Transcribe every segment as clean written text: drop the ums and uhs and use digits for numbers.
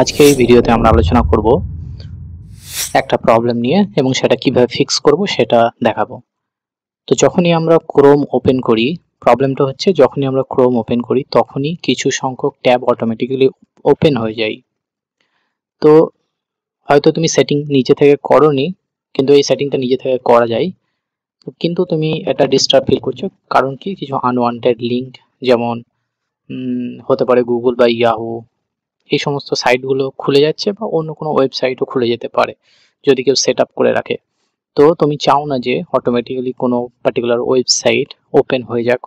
আজকে এই ভিডিওতে আমরা আলোচনা করব একটা প্রবলেম নিয়ে এবং সেটা কিভাবে ফিক্স করব সেটা দেখাবো। তো যখনই আমরা ক্রোম ওপেন করি, প্রবলেমটা হচ্ছে যখনই আমরা ক্রোম ওপেন করি তখনই কিছু সংখ্যক ট্যাব অটোমেটিক্যালি ওপেন হয়ে যায়। তো হয়তো তুমি সেটিং নিজে থেকে করোনি, কিন্তু এই সেটিংটা নিজে থেকে করা যায়। কিন্তু তুমি এটা ডিস্টার্ব ফিল করছো, কারণ কি কিছু আনওয়ান্টেড লিঙ্ক যেমন হতে পারে গুগল বা ইয়াহু, এই সমস্ত সাইটগুলো খুলে যাচ্ছে বা অন্য কোনো ওয়েবসাইটও খুলে যেতে পারে যদি কেউ সেট আপ করে রাখে। তো তুমি চাও না যে অটোমেটিক্যালি কোনো পার্টিকুলার ওয়েবসাইট ওপেন হয়ে যাক।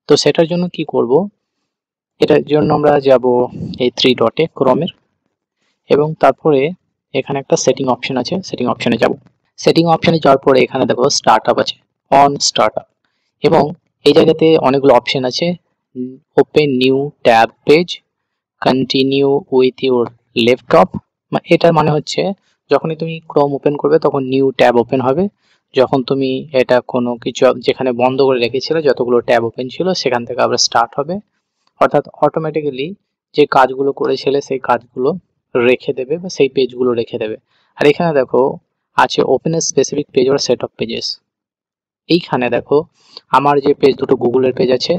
তো সেটার জন্য কি করব, এটার জন্য আমরা যাব এই থ্রি ডটে ক্রোমের, এবং তারপরে এখানে একটা সেটিং অপশন আছে, সেটিং অপশনে যাব। সেটিং অপশনে যাওয়ার পরে এখানে দেখো স্টার্ট আপ আছে, অন স্টার্ট আপ, এবং এই জায়গাতে অনেকগুলো অপশন আছে, open new tab page, continue with your laptop. এটার মানে হচ্ছে যখনই তুমি ক্রোম ওপেন করবে তখন নিউ ট্যাব ওপেন হবে। যখন তুমি এটা কোনো কিছু যেখানে বন্ধ করে রেখেছিলে, যতগুলো ট্যাব ওপেন ছিল সেখান থেকে আবার স্টার্ট হবে, অর্থাৎ অটোমেটিক্যালি যে কাজগুলো করেছিলে সেই কাজগুলো রেখে দেবে বা সেই পেজগুলো রেখে দেবে। আর এখানে দেখো আছে open a specific page or set of pages. এইখানে দেখো আমার যে পেজ, দুটো গুগলের পেজ আছে,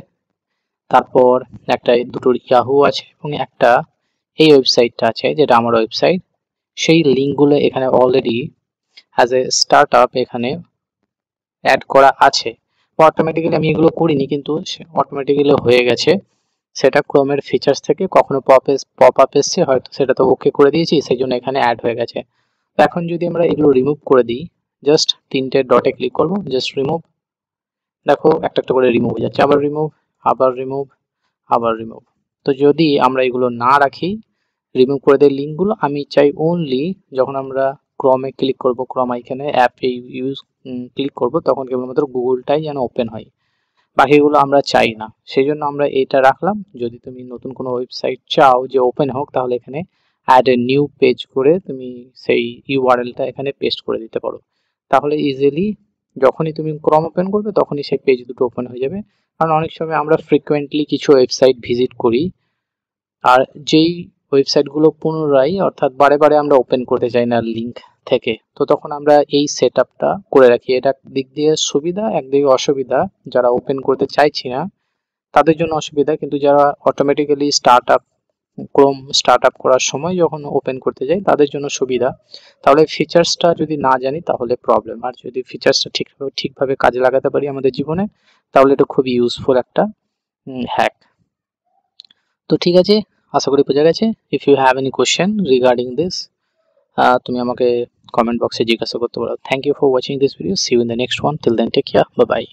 তারপর একটা দুটোর ইয়াহু আছে, এবং একটা এই ওয়েবসাইটটা আছে যেটা আমার ওয়েবসাইট। সেই লিঙ্কগুলো এখানে already as a start up এখানে অ্যাড করা আছে। অটোমেটিক্যালি আমি এগুলো করিনি, কিন্তু অটোমেটিক্যালি হয়ে গেছে। সেটা ক্রোমের ফিচার্স থেকে কখনো পপ আপ এসছে, হয়তো সেটা তো ওকে করে দিয়েছি, সেই জন্য এখানে অ্যাড হয়ে গেছে। তো এখন যদি আমরা এগুলো রিমুভ করে দিই, জাস্ট তিনটে ডটে ক্লিক করবো, জাস্ট রিমুভ, দেখো একটা একটা করে রিমুভ হয়ে যাচ্ছে, আবার রিমুভ, আবার রিমুভ, আবার রিমুভ। তো যদি আমরা এগুলো না রাখি, রিমুভ করে দেয় লিঙ্কগুলো, আমি চাই অনলি যখন আমরা ক্রমে ক্লিক করব, ক্রম আইকনে অ্যাপে ইউজ ক্লিক করব, তখন কেবলমাত্র গুগলটাই যেন ওপেন হয়, বাকিগুলো আমরা চাই না। সেই জন্য আমরা এটা রাখলাম। যদি তুমি নতুন কোনো ওয়েবসাইট চাও যে ওপেন হোক, তাহলে এখানে অ্যাড এ নিউ পেজ করে তুমি সেই ইউআরএলটা এখানে পেস্ট করে দিতে পারো। তাহলে ইজিলি যখনই তুমি ক্রম ওপেন করবে তখনই সেই পেজ দুটো ওপেন হয়ে যাবে। কারণ অনেক সময় আমরা ফ্রিকোয়েন্টলি কিছু ওয়েবসাইট ভিজিট করি, আর যেই ওয়েবসাইটগুলো পুনরায় অর্থাৎ বারে বারে আমরা ওপেন করতে চাই না লিঙ্ক থেকে, তো তখন আমরা এই সেট আপটা করে রাখি। এটা দিক দিয়ে সুবিধা, একদিকে অসুবিধা। যারা ওপেন করতে চাইছি না তাদের জন্য অসুবিধা, কিন্তু যারা অটোমেটিক্যালি ক্রোম স্টার্ট আপ করার সময় যখন ওপেন করতে যাই তাদের জন্য সুবিধা। তাহলে ফিচার্সটা যদি না জানি তাহলে প্রবলেম, আর যদি ফিচার্সটা ঠিকভাবে কাজে লাগাতে পারি আমাদের জীবনে, তাহলে এটা খুবই ইউজফুল একটা হ্যাক। তো ঠিক আছে, আশা করি বোঝা গেছে। If you have any question regarding this, তুমি আমাকে কমেন্ট বক্সে জিজ্ঞাসা করতে পারো। Thank you for watching this video, see you in the next one, till then take care, bye by.